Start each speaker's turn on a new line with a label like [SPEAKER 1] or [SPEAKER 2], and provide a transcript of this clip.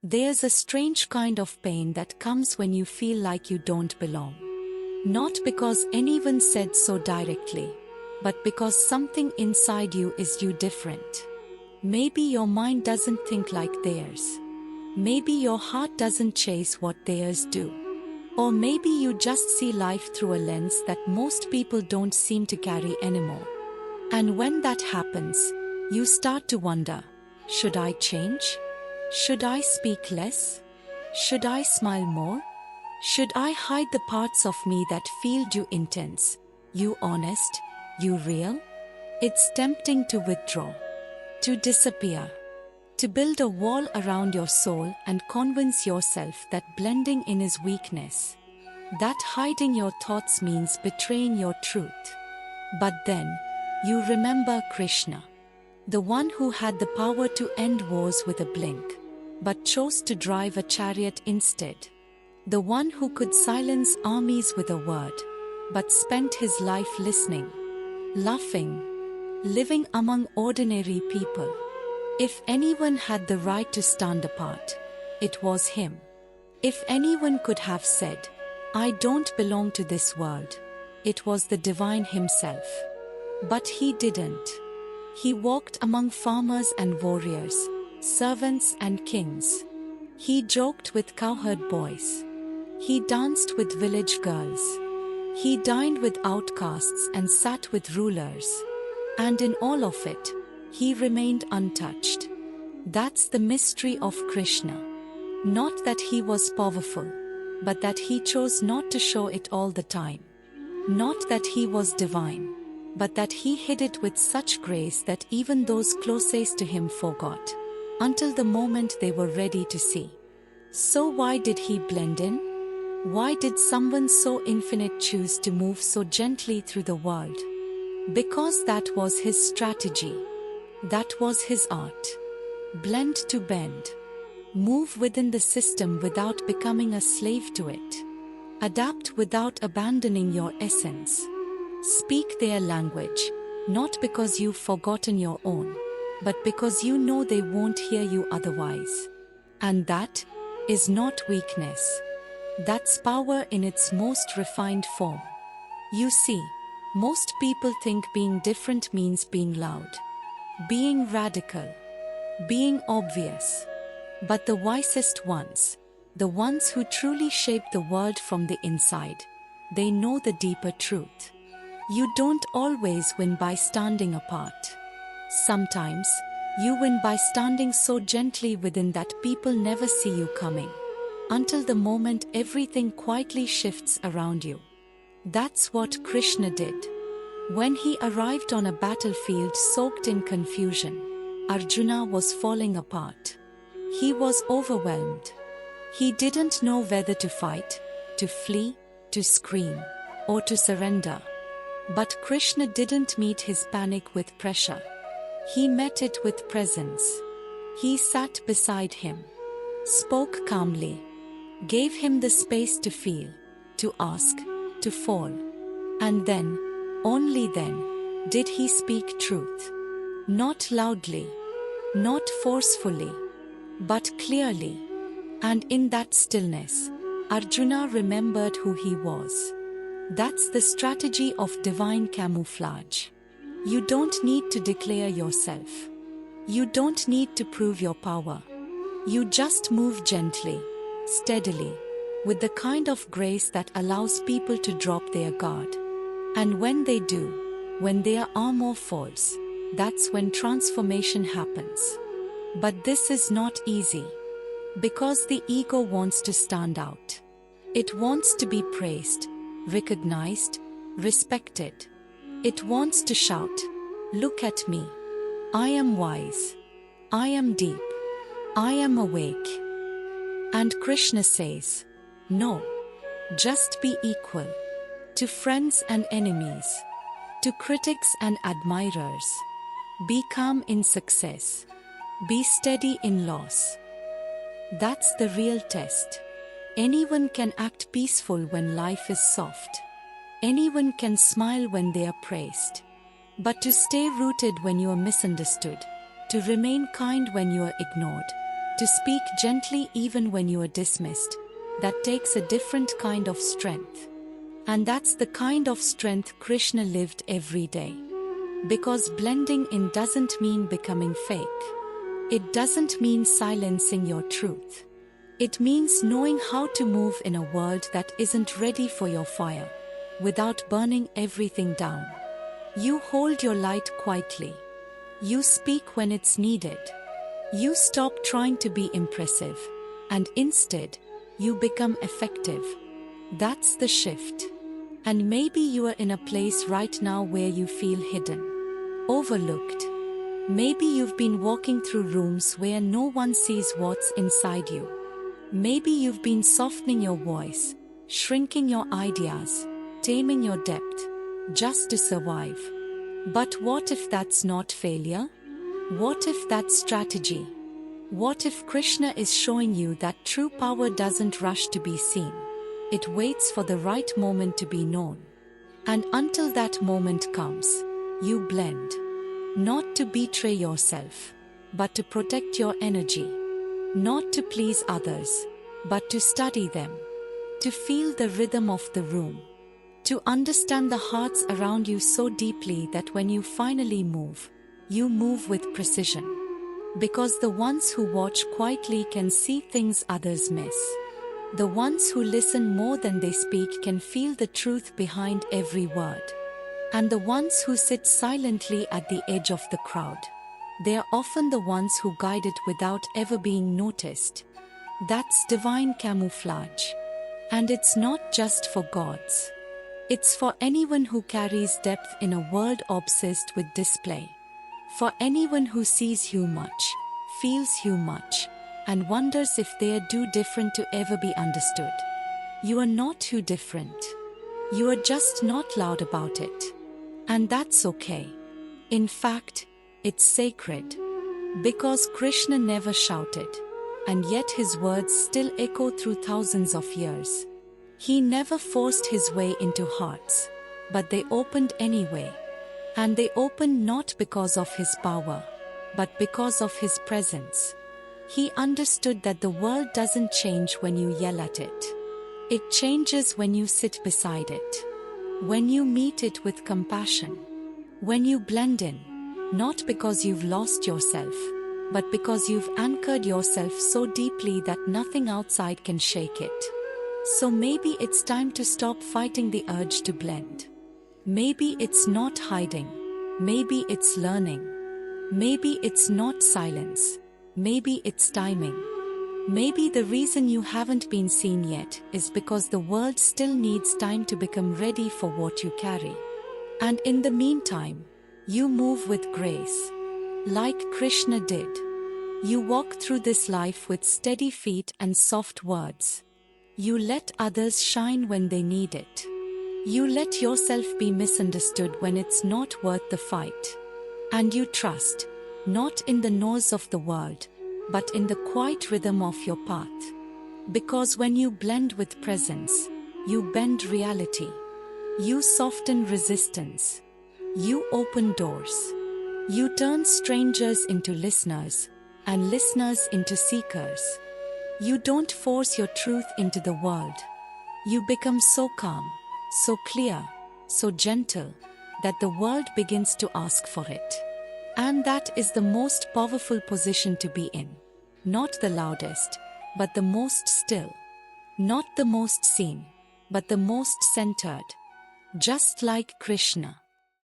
[SPEAKER 1] There's a strange kind of pain that comes when you feel like you don't belong. Not because anyone said so directly, but because something inside you is you different. Maybe your mind doesn't think like theirs. Maybe your heart doesn't chase what theirs do. Or maybe you just see life through a lens that most people don't seem to carry anymore. And when that happens, you start to wonder, should I change? Should I speak less? Should I smile more? Should I hide the parts of me that feel you intense, you honest, you real? It's tempting to withdraw, to disappear, to build a wall around your soul and convince yourself that blending in is weakness, that hiding your thoughts means betraying your truth. But then, you remember Krishna, the one who had the power to end wars with a blink, but chose to drive a chariot instead. The one who could silence armies with a word, but spent his life listening, laughing, living among ordinary people. If anyone had the right to stand apart, it was him. If anyone could have said, I don't belong to this world, it was the divine himself. But he didn't. He walked among farmers and warriors, servants and kings. He joked with cowherd boys. He danced with village girls. He dined with outcasts and sat with rulers. And in all of it, he remained untouched. That's the mystery of Krishna. Not that he was powerful, but that he chose not to show it all the time. Not that he was divine, but that he hid it with such grace that even those closest to him forgot, until the moment they were ready to see. So why did he blend in? Why did someone so infinite choose to move so gently through the world? Because that was his strategy. That was his art. Blend to bend. Move within the system without becoming a slave to it. Adapt without abandoning your essence. Speak their language, not because you've forgotten your own, but because you know they won't hear you otherwise. And that is not weakness. That's power in its most refined form. You see, most people think being different means being loud, being radical, being obvious. But the wisest ones, the ones who truly shape the world from the inside, they know the deeper truth. You don't always win by standing apart. Sometimes, you win by standing so gently within that people never see you coming, until the moment everything quietly shifts around you. That's what Krishna did. When he arrived on a battlefield soaked in confusion, Arjuna was falling apart. He was overwhelmed. He didn't know whether to fight, to flee, to scream, or to surrender. But Krishna didn't meet his panic with pressure. He met it with presence. He sat beside him, spoke calmly, gave him the space to feel, to ask, to fall. And then, only then, did he speak truth. Not loudly, not forcefully, but clearly. And in that stillness, Arjuna remembered who he was. That's the strategy of divine camouflage. You don't need to declare yourself. You don't need to prove your power. You just move gently, steadily, with the kind of grace that allows people to drop their guard. And when they do, when their armor falls, that's when transformation happens. But this is not easy. Because the ego wants to stand out. It wants to be praised, recognized, respected. It wants to shout, look at me. I am wise. I am deep. I am awake. And Krishna says, no. Just be equal. To friends and enemies. To critics and admirers. Be calm in success. Be steady in loss. That's the real test. Anyone can act peaceful when life is soft. Anyone can smile when they are praised. But to stay rooted when you are misunderstood, to remain kind when you are ignored, To speak gently even when you are dismissed, that takes a different kind of strength. And that's the kind of strength Krishna lived every day. Because blending in doesn't mean becoming fake. It doesn't mean silencing your truth. It means knowing how to move in a world that isn't ready for your fire, without burning everything down. You hold your light quietly. You speak when it's needed. You stop trying to be impressive, and instead, you become effective. That's the shift. And maybe you are in a place right now where you feel hidden, overlooked. Maybe you've been walking through rooms where no one sees what's inside you. Maybe you've been softening your voice, shrinking your ideas, taming your depth, just to survive. But what if that's not failure? What if that's strategy? What if Krishna is showing you that true power doesn't rush to be seen? It waits for the right moment to be known. And until that moment comes, you blend. Not to betray yourself, but to protect your energy. Not to please others, but to study them. To feel the rhythm of the room. To understand the hearts around you so deeply that when you finally move, you move with precision. Because the ones who watch quietly can see things others miss. The ones who listen more than they speak can feel the truth behind every word. And the ones who sit silently at the edge of the crowd, they are often the ones who guide it without ever being noticed. That's divine camouflage. And it's not just for gods. It's for anyone who carries depth in a world obsessed with display. For anyone who sees you much, feels you much, and wonders if they are too different to ever be understood. You are not too different. You are just not loud about it. And that's okay. In fact, it's sacred. Because Krishna never shouted, and yet his words still echo through thousands of years. He never forced his way into hearts, but they opened anyway. And they opened not because of his power, but because of his presence. He understood that the world doesn't change when you yell at it. It changes when you sit beside it. When you meet it with compassion. When you blend in, not because you've lost yourself, but because you've anchored yourself so deeply that nothing outside can shake it. So maybe it's time to stop fighting the urge to blend. Maybe it's not hiding. Maybe it's learning. Maybe it's not silence. Maybe it's timing. Maybe the reason you haven't been seen yet is because the world still needs time to become ready for what you carry. And in the meantime, you move with grace. Like Krishna did. You walk through this life with steady feet and soft words. You let others shine when they need it. You let yourself be misunderstood when it's not worth the fight. And you trust, not in the noise of the world, but in the quiet rhythm of your path. Because when you blend with presence, you bend reality. You soften resistance. You open doors. You turn strangers into listeners, and listeners into seekers. You don't force your truth into the world. You become so calm, so clear, so gentle, that the world begins to ask for it. And that is the most powerful position to be in. Not the loudest, but the most still. Not the most seen, but the most centered. Just like Krishna.